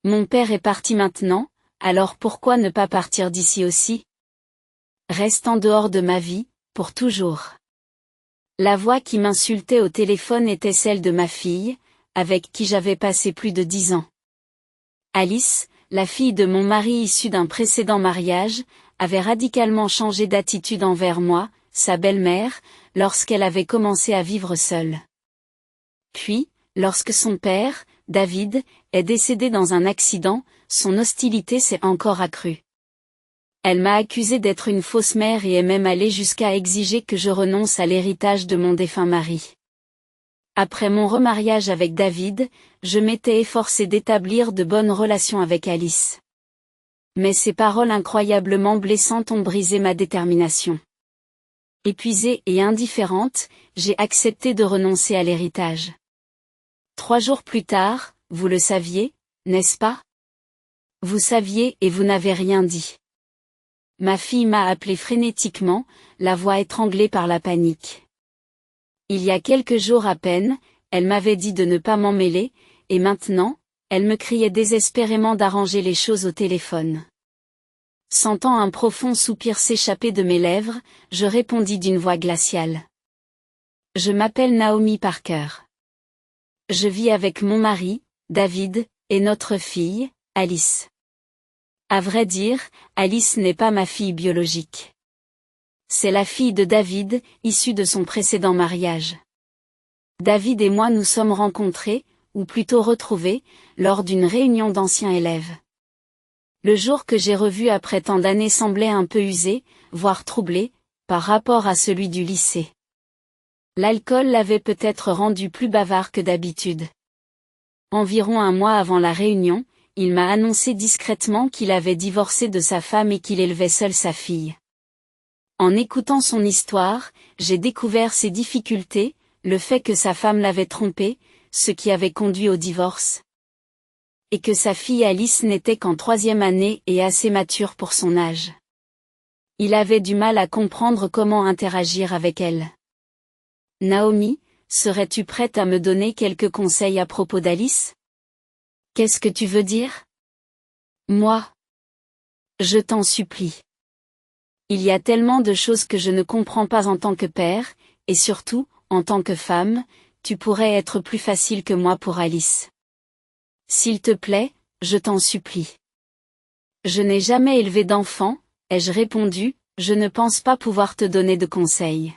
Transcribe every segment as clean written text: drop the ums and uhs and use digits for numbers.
Mon père est parti maintenant, alors pourquoi ne pas partir d'ici aussi? Reste en dehors de ma vie, pour toujours. La voix qui m'insultait au téléphone était celle de ma fille, avec qui j'avais passé plus de 10 ans. Alice, la fille de mon mari issue d'un précédent mariage, avait radicalement changé d'attitude envers moi, sa belle-mère, lorsqu'elle avait commencé à vivre seule. Puis, lorsque son père, David, est décédé dans un accident, son hostilité s'est encore accrue. Elle m'a accusée d'être une fausse mère et est même allée jusqu'à exiger que je renonce à l'héritage de mon défunt mari. Après mon remariage avec David, je m'étais efforcée d'établir de bonnes relations avec Alice. Mais ces paroles incroyablement blessantes ont brisé ma détermination. Épuisée et indifférente, j'ai accepté de renoncer à l'héritage. 3 jours plus tard, vous le saviez, n'est-ce pas? Vous saviez et vous n'avez rien dit. Ma fille m'a appelé frénétiquement, la voix étranglée par la panique. Il y a quelques jours à peine, elle m'avait dit de ne pas m'en mêler, et maintenant, elle me criait désespérément d'arranger les choses au téléphone. Sentant un profond soupir s'échapper de mes lèvres, je répondis d'une voix glaciale. Je m'appelle Naomi Parker. Je vis avec mon mari, David, et notre fille, Alice. À vrai dire, Alice n'est pas ma fille biologique. C'est la fille de David, issue de son précédent mariage. David et moi nous sommes rencontrés, ou plutôt retrouvés, lors d'une réunion d'anciens élèves. Le jour que j'ai revu après tant d'années semblait un peu usé, voire troublé, par rapport à celui du lycée. L'alcool l'avait peut-être rendu plus bavard que d'habitude. Environ un mois avant la réunion, il m'a annoncé discrètement qu'il avait divorcé de sa femme et qu'il élevait seul sa fille. En écoutant son histoire, j'ai découvert ses difficultés, le fait que sa femme l'avait trompé, ce qui avait conduit au divorce. Et que sa fille Alice n'était qu'en 3e année et assez mature pour son âge. Il avait du mal à comprendre comment interagir avec elle. Naomi, serais-tu prête à me donner quelques conseils à propos d'Alice? Qu'est-ce que tu veux dire? Moi. Je t'en supplie. Il y a tellement de choses que je ne comprends pas en tant que père, et surtout, en tant que femme, tu pourrais être plus facile que moi pour Alice. S'il te plaît, je t'en supplie. Je n'ai jamais élevé d'enfant, ai-je répondu, je ne pense pas pouvoir te donner de conseils.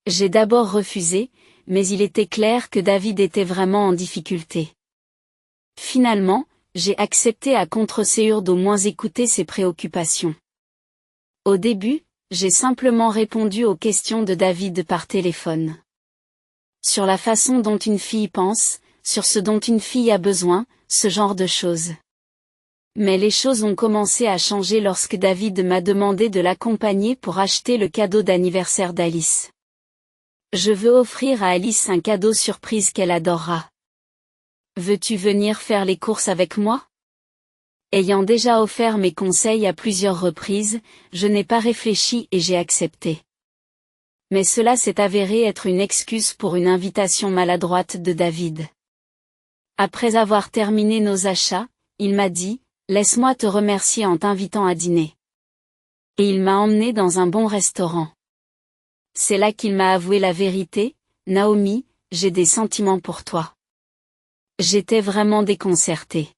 J'ai d'abord refusé, mais il était clair que David était vraiment en difficulté. Finalement, j'ai accepté à contre-séure d'au moins écouter ses préoccupations. Au début, j'ai simplement répondu aux questions de David par téléphone. Sur la façon dont une fille pense, sur ce dont une fille a besoin, ce genre de choses. Mais les choses ont commencé à changer lorsque David m'a demandé de l'accompagner pour acheter le cadeau d'anniversaire d'Alice. Je veux offrir à Alice un cadeau surprise qu'elle adorera. Veux-tu venir faire les courses avec moi? Ayant déjà offert mes conseils à plusieurs reprises, je n'ai pas réfléchi et j'ai accepté. Mais cela s'est avéré être une excuse pour une invitation maladroite de David. Après avoir terminé nos achats, il m'a dit, « Laisse-moi te remercier en t'invitant à dîner. » Et il m'a emmené dans un bon restaurant. C'est là qu'il m'a avoué la vérité, « Naomi, j'ai des sentiments pour toi. » J'étais vraiment déconcertée.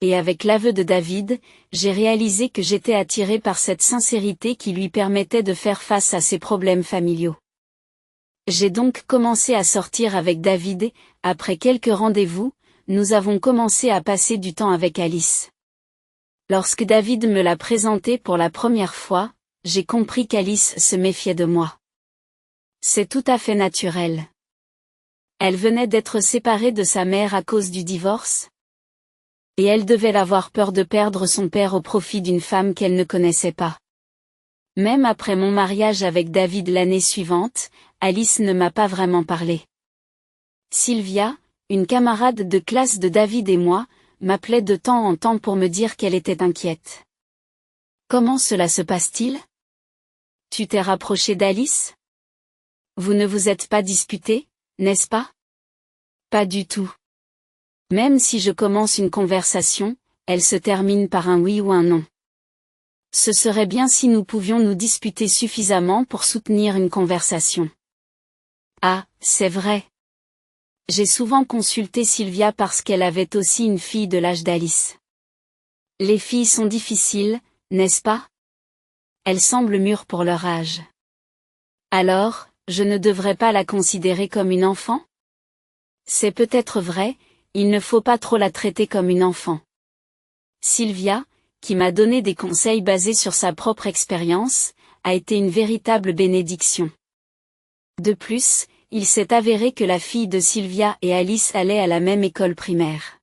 Et avec l'aveu de David, j'ai réalisé que j'étais attirée par cette sincérité qui lui permettait de faire face à ses problèmes familiaux. J'ai donc commencé à sortir avec David et, après quelques rendez-vous, nous avons commencé à passer du temps avec Alice. Lorsque David me l'a présentée pour la première fois, j'ai compris qu'Alice se méfiait de moi. C'est tout à fait naturel. Elle venait d'être séparée de sa mère à cause du divorce. Et elle devait avoir peur de perdre son père au profit d'une femme qu'elle ne connaissait pas. Même après mon mariage avec David l'année suivante, Alice ne m'a pas vraiment parlé. Sylvia, une camarade de classe de David et moi, m'appelait de temps en temps pour me dire qu'elle était inquiète. Comment cela se passe-t-il? Tu t'es rapproché d'Alice? Vous ne vous êtes pas disputé, n'est-ce pas? Pas du tout. Même si je commence une conversation, elle se termine par un oui ou un non. Ce serait bien si nous pouvions nous disputer suffisamment pour soutenir une conversation. Ah, c'est vrai. J'ai souvent consulté Sylvia parce qu'elle avait aussi une fille de l'âge d'Alice. Les filles sont difficiles, n'est-ce pas? Elles semblent mûres pour leur âge. Alors, je ne devrais pas la considérer comme une enfant? C'est peut-être vrai, il ne faut pas trop la traiter comme une enfant. Sylvia, qui m'a donné des conseils basés sur sa propre expérience, a été une véritable bénédiction. De plus, il s'est avéré que la fille de Sylvia et Alice allaient à la même école primaire.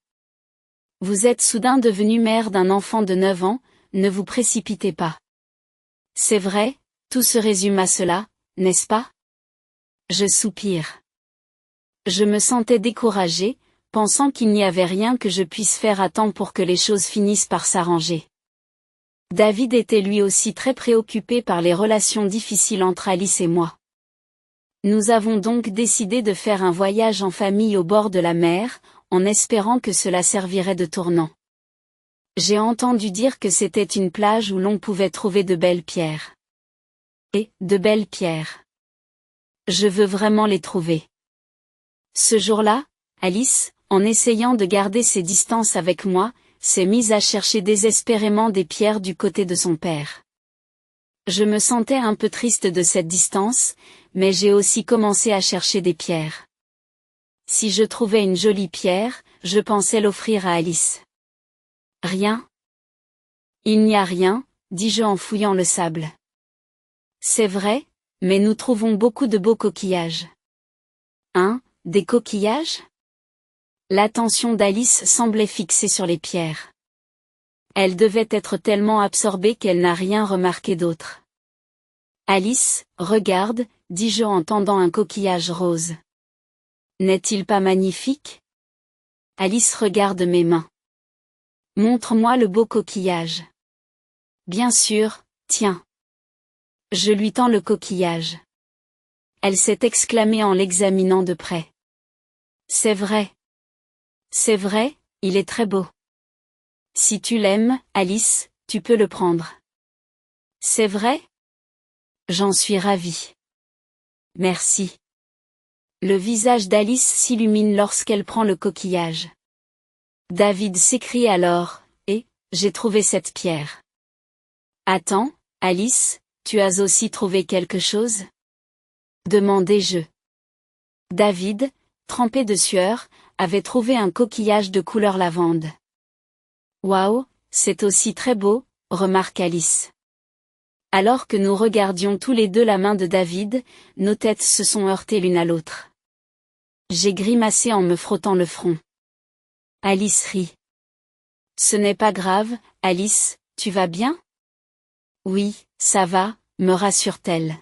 Vous êtes soudain devenue mère d'un enfant de 9 ans, ne vous précipitez pas. C'est vrai, tout se résume à cela, n'est-ce pas? Je soupire. Je me sentais découragée, pensant qu'il n'y avait rien que je puisse faire à temps pour que les choses finissent par s'arranger. David était lui aussi très préoccupé par les relations difficiles entre Alice et moi. Nous avons donc décidé de faire un voyage en famille au bord de la mer, en espérant que cela servirait de tournant. J'ai entendu dire que c'était une plage où l'on pouvait trouver de belles pierres. Et, de belles pierres. Je veux vraiment les trouver. Ce jour-là, Alice, en essayant de garder ses distances avec moi, s'est mise à chercher désespérément des pierres du côté de son père. Je me sentais un peu triste de cette distance, mais j'ai aussi commencé à chercher des pierres. Si je trouvais une jolie pierre, je pensais l'offrir à Alice. Rien? Il n'y a rien, dis-je en fouillant le sable. C'est vrai, mais nous trouvons beaucoup de beaux coquillages. Hein, des coquillages? L'attention d'Alice semblait fixée sur les pierres. Elle devait être tellement absorbée qu'elle n'a rien remarqué d'autre. Alice, regarde, dis-je en tendant un coquillage rose. N'est-il pas magnifique? Alice regarde mes mains. Montre-moi le beau coquillage. Bien sûr, tiens. Je lui tends le coquillage. Elle s'est exclamée en l'examinant de près. C'est vrai. C'est vrai, il est très beau. Si tu l'aimes, Alice, tu peux le prendre. C'est vrai? J'en suis ravie. Merci. Le visage d'Alice s'illumine lorsqu'elle prend le coquillage. David s'écrie alors, « Et, j'ai trouvé cette pierre. » Attends, Alice, tu as aussi trouvé quelque chose? Demandai-je. David, trempé de sueur, avait trouvé un coquillage de couleur lavande. Waouh, c'est aussi très beau, remarque Alice. Alors que nous regardions tous les deux la main de David, nos têtes se sont heurtées l'une à l'autre. J'ai grimacé en me frottant le front. Alice rit. Ce n'est pas grave, Alice, tu vas bien? Oui, ça va, me rassure-t-elle.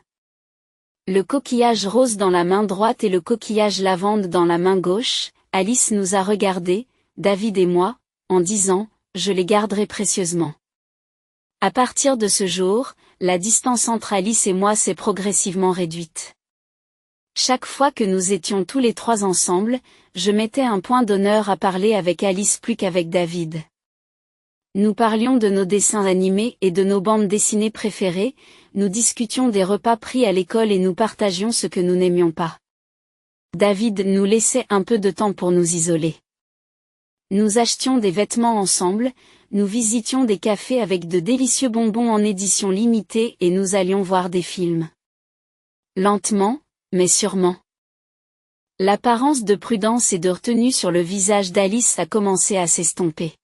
Le coquillage rose dans la main droite et le coquillage lavande dans la main gauche, Alice nous a regardés, David et moi, en disant, je les garderai précieusement. À partir de ce jour, la distance entre Alice et moi s'est progressivement réduite. Chaque fois que nous étions tous les trois ensemble, je mettais un point d'honneur à parler avec Alice plus qu'avec David. Nous parlions de nos dessins animés et de nos bandes dessinées préférées, nous discutions des repas pris à l'école et nous partagions ce que nous n'aimions pas. David nous laissait un peu de temps pour nous isoler. Nous achetions des vêtements ensemble, nous visitions des cafés avec de délicieux bonbons en édition limitée et nous allions voir des films. Lentement, mais sûrement. L'apparence de prudence et de retenue sur le visage d'Alice a commencé à s'estomper.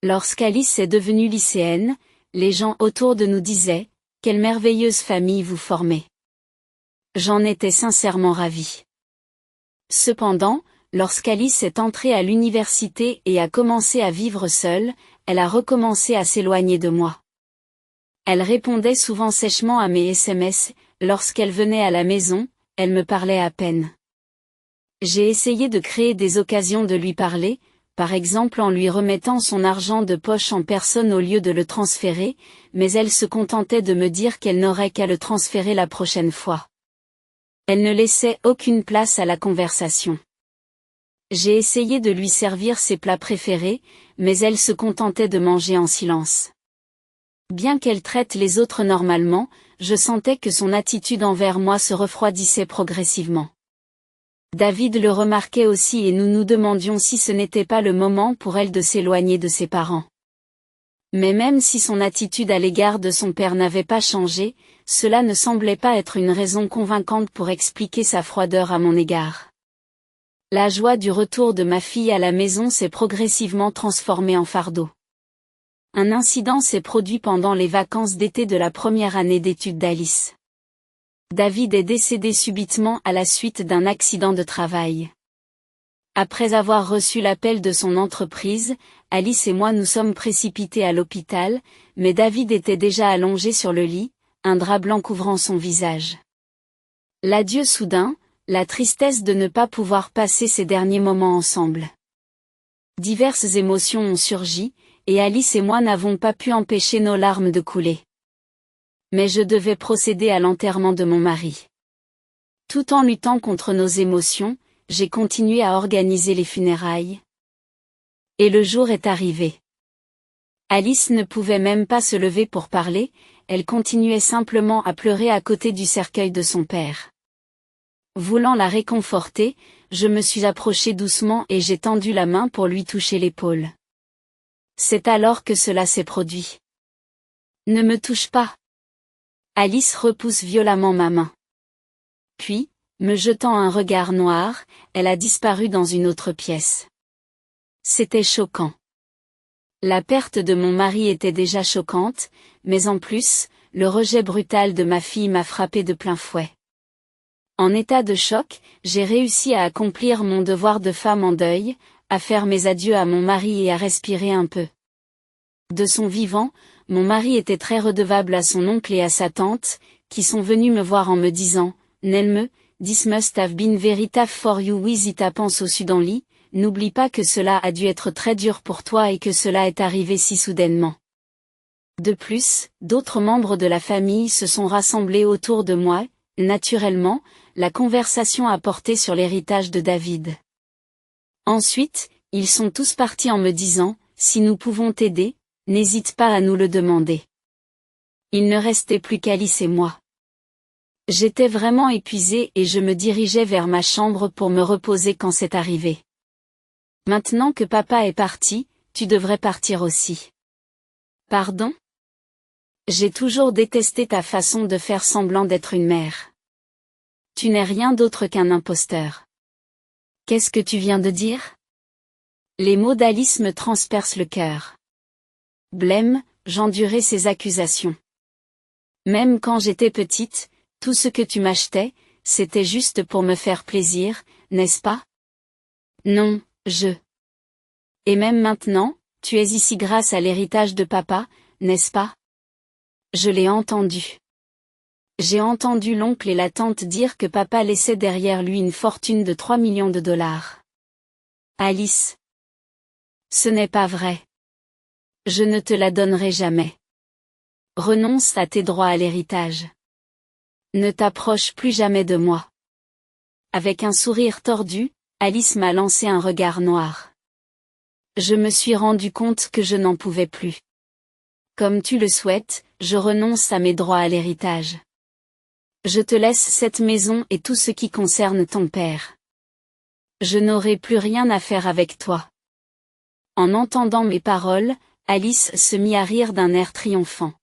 Lorsqu'Alice est devenue lycéenne, les gens autour de nous disaient, « Quelle merveilleuse famille vous formez !» J'en étais sincèrement ravie. Cependant, lorsqu'Alice est entrée à l'université et a commencé à vivre seule, elle a recommencé à s'éloigner de moi. Elle répondait souvent sèchement à mes SMS, lorsqu'elle venait à la maison, elle me parlait à peine. J'ai essayé de créer des occasions de lui parler, par exemple en lui remettant son argent de poche en personne au lieu de le transférer, mais elle se contentait de me dire qu'elle n'aurait qu'à le transférer la prochaine fois. Elle ne laissait aucune place à la conversation. J'ai essayé de lui servir ses plats préférés, mais elle se contentait de manger en silence. Bien qu'elle traite les autres normalement, je sentais que son attitude envers moi se refroidissait progressivement. David le remarquait aussi et nous nous demandions si ce n'était pas le moment pour elle de s'éloigner de ses parents. Mais même si son attitude à l'égard de son père n'avait pas changé, cela ne semblait pas être une raison convaincante pour expliquer sa froideur à mon égard. La joie du retour de ma fille à la maison s'est progressivement transformée en fardeau. Un incident s'est produit pendant les vacances d'été de la première année d'études d'Alice. David est décédé subitement à la suite d'un accident de travail. Après avoir reçu l'appel de son entreprise, Alice et moi nous sommes précipités à l'hôpital, mais David était déjà allongé sur le lit, un drap blanc couvrant son visage. L'adieu soudain, la tristesse de ne pas pouvoir passer ces derniers moments ensemble. Diverses émotions ont surgi, et Alice et moi n'avons pas pu empêcher nos larmes de couler. Mais je devais procéder à l'enterrement de mon mari. Tout en luttant contre nos émotions, j'ai continué à organiser les funérailles. Et le jour est arrivé. Alice ne pouvait même pas se lever pour parler, elle continuait simplement à pleurer à côté du cercueil de son père. Voulant la réconforter, je me suis approchée doucement et j'ai tendu la main pour lui toucher l'épaule. C'est alors que cela s'est produit. Ne me touche pas. Alice repousse violemment ma main. Puis, me jetant un regard noir, elle a disparu dans une autre pièce. C'était choquant. La perte de mon mari était déjà choquante, mais en plus, le rejet brutal de ma fille m'a frappé de plein fouet. En état de choc, j'ai réussi à accomplir mon devoir de femme en deuil, à faire mes adieux à mon mari et à respirer un peu. De son vivant, mon mari était très redevable à son oncle et à sa tante, qui sont venus me voir en me disant « Nelme, this must have been very tough for you with it pense au Sudanli, n'oublie pas que cela a dû être très dur pour toi et que cela est arrivé si soudainement. » De plus, d'autres membres de la famille se sont rassemblés autour de moi. Naturellement, la conversation a porté sur l'héritage de David. Ensuite, ils sont tous partis en me disant, si nous pouvons t'aider, n'hésite pas à nous le demander. Il ne restait plus qu'Alice et moi. J'étais vraiment épuisée et je me dirigeais vers ma chambre pour me reposer quand c'est arrivé. Maintenant que papa est parti, tu devrais partir aussi. Pardon ? J'ai toujours détesté ta façon de faire semblant d'être une mère. Tu n'es rien d'autre qu'un imposteur. Qu'est-ce que tu viens de dire ? Les mots d'Alice me transpercent le cœur. Blême, j'endurais ces accusations. Même quand j'étais petite, tout ce que tu m'achetais, c'était juste pour me faire plaisir, n'est-ce pas ? Non, Et même maintenant, tu es ici grâce à l'héritage de papa, n'est-ce pas ? Je l'ai entendu. J'ai entendu l'oncle et la tante dire que papa laissait derrière lui une fortune de 3 millions de dollars. Alice. Ce n'est pas vrai. Je ne te la donnerai jamais. Renonce à tes droits à l'héritage. Ne t'approche plus jamais de moi. Avec un sourire tordu, Alice m'a lancé un regard noir. Je me suis rendu compte que je n'en pouvais plus. Comme tu le souhaites, je renonce à mes droits à l'héritage. Je te laisse cette maison et tout ce qui concerne ton père. Je n'aurai plus rien à faire avec toi. En entendant mes paroles, Alice se mit à rire d'un air triomphant.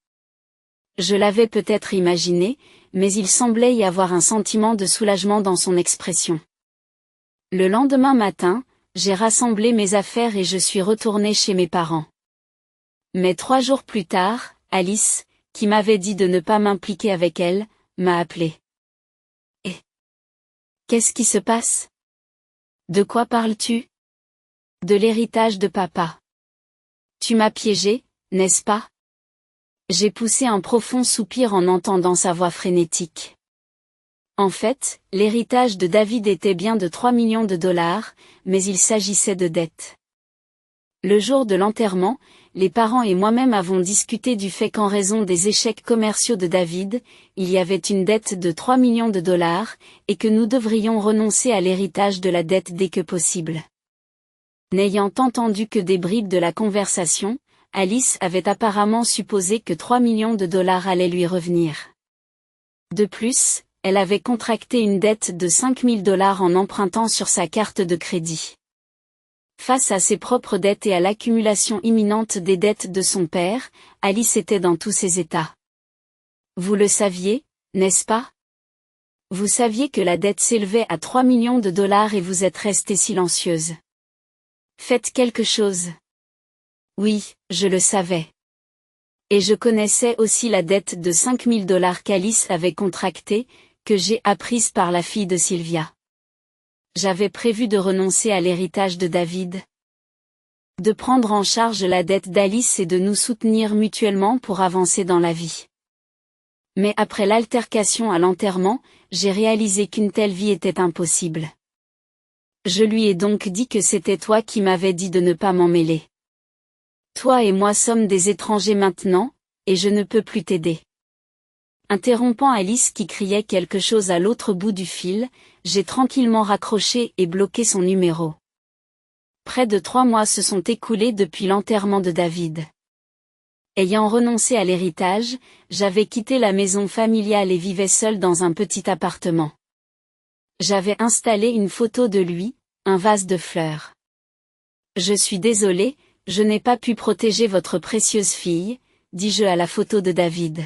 Je l'avais peut-être imaginé, mais il semblait y avoir un sentiment de soulagement dans son expression. Le lendemain matin, j'ai rassemblé mes affaires et je suis retournée chez mes parents. Mais 3 jours plus tard, Alice, qui m'avait dit de ne pas m'impliquer avec elle, m'a appelé. Et qu'est-ce qui se passe ? De quoi parles-tu ? De l'héritage de papa. Tu m'as piégé, n'est-ce pas ? J'ai poussé un profond soupir en entendant sa voix frénétique. En fait, l'héritage de David était bien de 3 millions de dollars, mais il s'agissait de dettes. Le jour de l'enterrement, les parents et moi-même avons discuté du fait qu'en raison des échecs commerciaux de David, il y avait une dette de 3 millions de dollars, et que nous devrions renoncer à l'héritage de la dette dès que possible. N'ayant entendu que des bribes de la conversation, Alice avait apparemment supposé que 3 millions de dollars allaient lui revenir. De plus, elle avait contracté une dette de 5 000 dollars en empruntant sur sa carte de crédit. Face à ses propres dettes et à l'accumulation imminente des dettes de son père, Alice était dans tous ses états. Vous le saviez, n'est-ce pas? Vous saviez que la dette s'élevait à 3 millions de dollars et vous êtes restée silencieuse. Faites quelque chose. Oui, je le savais. Et je connaissais aussi la dette de 5 000 dollars qu'Alice avait contractée, que j'ai apprise par la fille de Sylvia. J'avais prévu de renoncer à l'héritage de David, de prendre en charge la dette d'Alice et de nous soutenir mutuellement pour avancer dans la vie. Mais après l'altercation à l'enterrement, j'ai réalisé qu'une telle vie était impossible. Je lui ai donc dit que c'était toi qui m'avais dit de ne pas m'en mêler. Toi et moi sommes des étrangers maintenant, et je ne peux plus t'aider. Interrompant Alice qui criait quelque chose à l'autre bout du fil, j'ai tranquillement raccroché et bloqué son numéro. Près de 3 mois se sont écoulés depuis l'enterrement de David. Ayant renoncé à l'héritage, j'avais quitté la maison familiale et vivais seule dans un petit appartement. J'avais installé une photo de lui, un vase de fleurs. Je suis désolée, je n'ai pas pu protéger votre précieuse fille, dis-je à la photo de David.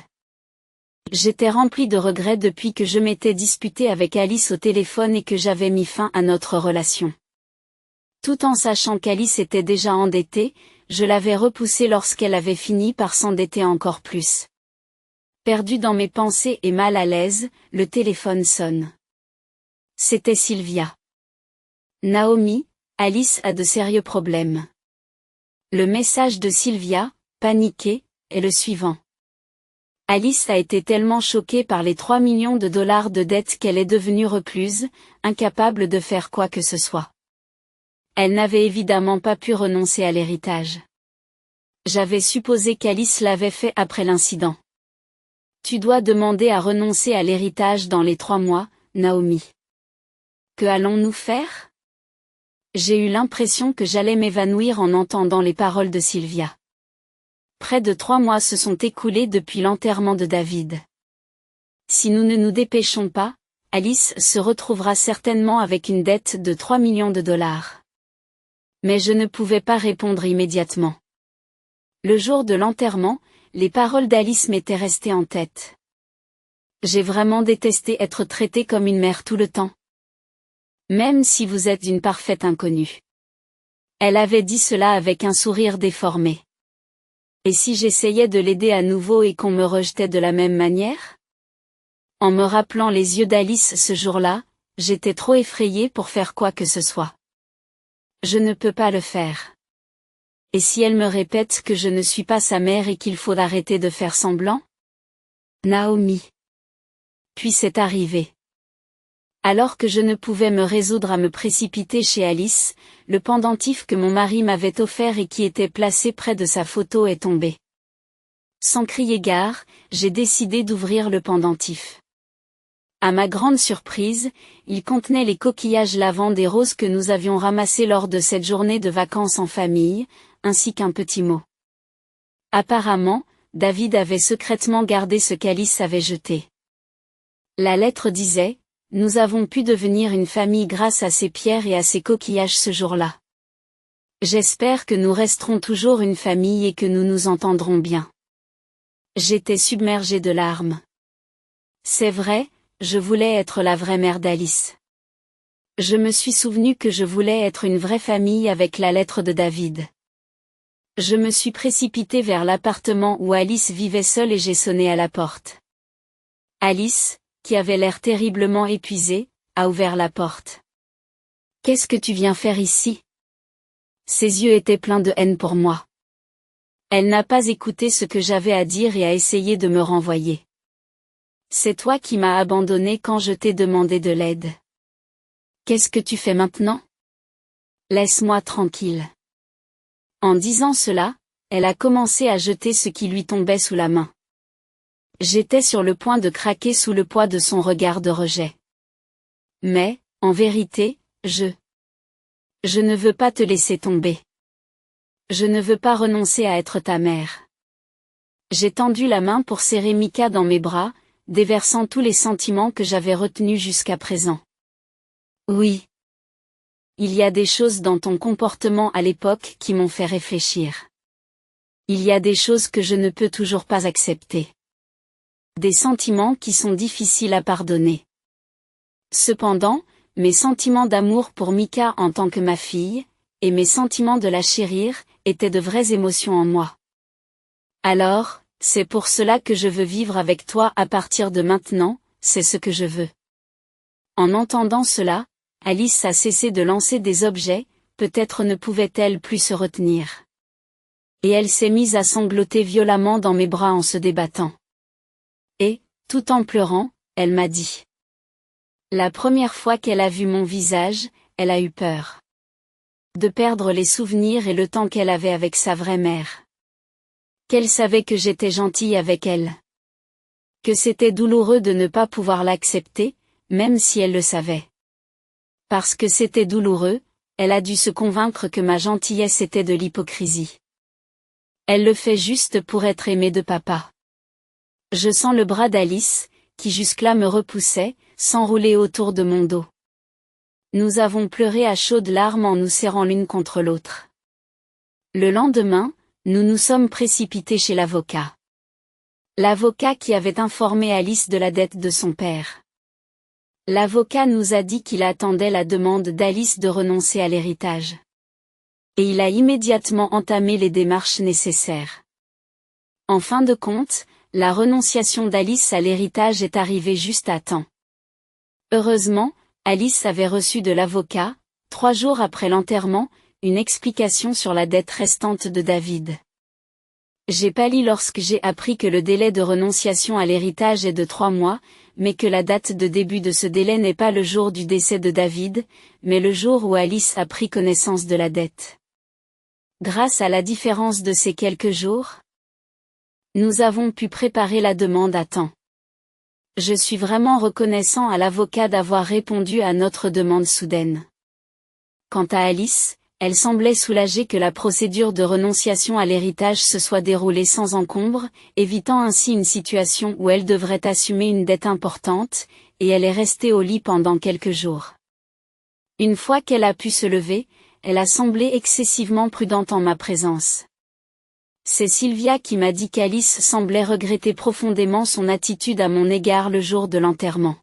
J'étais remplie de regrets depuis que je m'étais disputée avec Alice au téléphone et que j'avais mis fin à notre relation. Tout en sachant qu'Alice était déjà endettée, je l'avais repoussée lorsqu'elle avait fini par s'endetter encore plus. Perdue dans mes pensées et mal à l'aise, le téléphone sonne. C'était Sylvia. Naomi, Alice a de sérieux problèmes. Le message de Sylvia, paniquée, est le suivant. Alice a été tellement choquée par les 3 millions de dollars de dette qu'elle est devenue recluse, incapable de faire quoi que ce soit. Elle n'avait évidemment pas pu renoncer à l'héritage. J'avais supposé qu'Alice l'avait fait après l'incident. Tu dois demander à renoncer à l'héritage dans les 3 mois, Naomi. Que allons-nous faire? J'ai eu l'impression que j'allais m'évanouir en entendant les paroles de Sylvia. Près de 3 mois se sont écoulés depuis l'enterrement de David. Si nous ne nous dépêchons pas, Alice se retrouvera certainement avec une dette de 3 millions de dollars. Mais je ne pouvais pas répondre immédiatement. Le jour de l'enterrement, les paroles d'Alice m'étaient restées en tête. J'ai vraiment détesté être traitée comme une mère tout le temps. Même si vous êtes une parfaite inconnue. Elle avait dit cela avec un sourire déformé. Et si j'essayais de l'aider à nouveau et qu'on me rejetait de la même manière? En me rappelant les yeux d'Alice ce jour-là, j'étais trop effrayée pour faire quoi que ce soit. Je ne peux pas le faire. Et si elle me répète que je ne suis pas sa mère et qu'il faut arrêter de faire semblant? Naomi. Puis c'est arrivé. Alors que je ne pouvais me résoudre à me précipiter chez Alice, le pendentif que mon mari m'avait offert et qui était placé près de sa photo est tombé. Sans crier gare, j'ai décidé d'ouvrir le pendentif. À ma grande surprise, il contenait les coquillages lavande et roses que nous avions ramassés lors de cette journée de vacances en famille, ainsi qu'un petit mot. Apparemment, David avait secrètement gardé ce qu'Alice avait jeté. La lettre disait: nous avons pu devenir une famille grâce à ces pierres et à ces coquillages ce jour-là. J'espère que nous resterons toujours une famille et que nous nous entendrons bien. J'étais submergée de larmes. C'est vrai, je voulais être la vraie mère d'Alice. Je me suis souvenu que je voulais être une vraie famille avec la lettre de David. Je me suis précipitée vers l'appartement où Alice vivait seule et j'ai sonné à la porte. Alice, qui avait l'air terriblement épuisée, a ouvert la porte. « Qu'est-ce que tu viens faire ici ?» Ses yeux étaient pleins de haine pour moi. Elle n'a pas écouté ce que j'avais à dire et a essayé de me renvoyer. « C'est toi qui m'as abandonnée quand je t'ai demandé de l'aide. Qu'est-ce que tu fais maintenant ? Laisse-moi tranquille. » En disant cela, elle a commencé à jeter ce qui lui tombait sous la main. J'étais sur le point de craquer sous le poids de son regard de rejet. Mais, en vérité, je Je ne veux pas te laisser tomber. Je ne veux pas renoncer à être ta mère. J'ai tendu la main pour serrer Mika dans mes bras, déversant tous les sentiments que j'avais retenus jusqu'à présent. Oui. Il y a des choses dans ton comportement à l'époque qui m'ont fait réfléchir. Il y a des choses que je ne peux toujours pas accepter. Des sentiments qui sont difficiles à pardonner. Cependant, mes sentiments d'amour pour Mika en tant que ma fille, et mes sentiments de la chérir, étaient de vraies émotions en moi. Alors, c'est pour cela que je veux vivre avec toi à partir de maintenant, c'est ce que je veux. En entendant cela, Alice a cessé de lancer des objets, peut-être ne pouvait-elle plus se retenir. Et elle s'est mise à sangloter violemment dans mes bras en se débattant. Et, tout en pleurant, elle m'a dit. La première fois qu'elle a vu mon visage, elle a eu peur. De perdre les souvenirs et le temps qu'elle avait avec sa vraie mère. Qu'elle savait que j'étais gentille avec elle. Que c'était douloureux de ne pas pouvoir l'accepter, même si elle le savait. Parce que c'était douloureux, elle a dû se convaincre que ma gentillesse était de l'hypocrisie. Elle le fait juste pour être aimée de papa. Je sens le bras d'Alice, qui jusque-là me repoussait, s'enrouler autour de mon dos. Nous avons pleuré à chaudes larmes en nous serrant l'une contre l'autre. Le lendemain, nous nous sommes précipités chez l'avocat. L'avocat qui avait informé Alice de la dette de son père. L'avocat nous a dit qu'il attendait la demande d'Alice de renoncer à l'héritage. Et il a immédiatement entamé les démarches nécessaires. En fin de compte, la renonciation d'Alice à l'héritage est arrivée juste à temps. Heureusement, Alice avait reçu de l'avocat, 3 jours après l'enterrement, une explication sur la dette restante de David. J'ai pâli lorsque j'ai appris que le délai de renonciation à l'héritage est de 3 mois, mais que la date de début de ce délai n'est pas le jour du décès de David, mais le jour où Alice a pris connaissance de la dette. Grâce à la différence de ces quelques jours, nous avons pu préparer la demande à temps. Je suis vraiment reconnaissant à l'avocat d'avoir répondu à notre demande soudaine. Quant à Alice, elle semblait soulagée que la procédure de renonciation à l'héritage se soit déroulée sans encombre, évitant ainsi une situation où elle devrait assumer une dette importante, et elle est restée au lit pendant quelques jours. Une fois qu'elle a pu se lever, elle a semblé excessivement prudente en ma présence. C'est Sylvia qui m'a dit qu'Alice semblait regretter profondément son attitude à mon égard le jour de l'enterrement.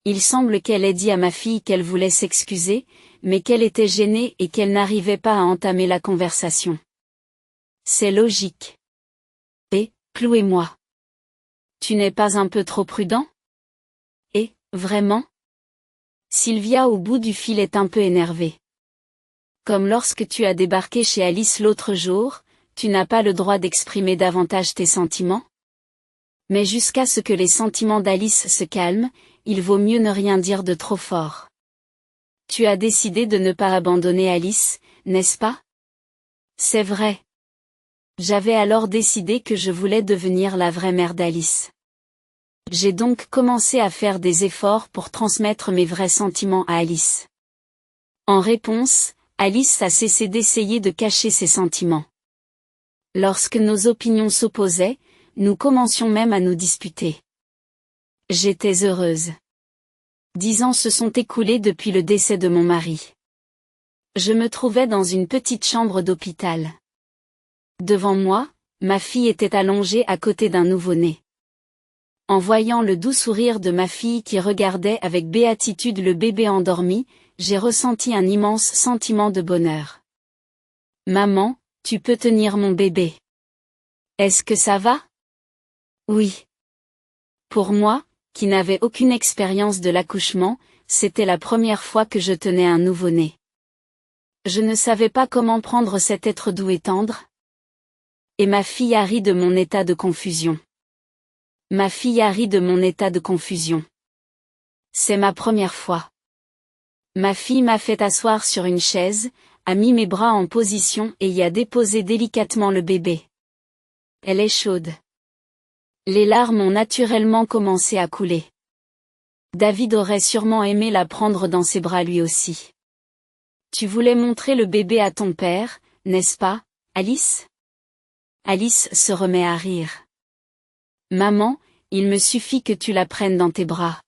Il semble qu'elle ait dit à ma fille qu'elle voulait s'excuser, mais qu'elle était gênée et qu'elle n'arrivait pas à entamer la conversation. C'est logique. Et, clouez-moi. Tu n'es pas un peu trop prudent? Et, vraiment? Sylvia au bout du fil est un peu énervée. Comme lorsque tu as débarqué chez Alice l'autre jour, tu n'as pas le droit d'exprimer davantage tes sentiments? Mais jusqu'à ce que les sentiments d'Alice se calment, il vaut mieux ne rien dire de trop fort. Tu as décidé de ne pas abandonner Alice, n'est-ce pas? C'est vrai. J'avais alors décidé que je voulais devenir la vraie mère d'Alice. J'ai donc commencé à faire des efforts pour transmettre mes vrais sentiments à Alice. En réponse, Alice a cessé d'essayer de cacher ses sentiments. Lorsque nos opinions s'opposaient, nous commencions même à nous disputer. J'étais heureuse. 10 ans se sont écoulés depuis le décès de mon mari. Je me trouvais dans une petite chambre d'hôpital. Devant moi, ma fille était allongée à côté d'un nouveau-né. En voyant le doux sourire de ma fille qui regardait avec béatitude le bébé endormi, j'ai ressenti un immense sentiment de bonheur. Maman, tu peux tenir mon bébé. Est-ce que ça va? Oui. Pour moi, qui n'avais aucune expérience de l'accouchement, c'était la première fois que je tenais un nouveau-né. Je ne savais pas comment prendre cet être doux et tendre. Et ma fille a ri de mon état de confusion. Ma fille a ri de mon état de confusion. C'est ma première fois. Ma fille m'a fait asseoir sur une chaise, a mis mes bras en position et y a déposé délicatement le bébé. Elle est chaude. Les larmes ont naturellement commencé à couler. David aurait sûrement aimé la prendre dans ses bras lui aussi. Tu voulais montrer le bébé à ton père, n'est-ce pas, Alice? Alice se remet à rire. Maman, il me suffit que tu la prennes dans tes bras.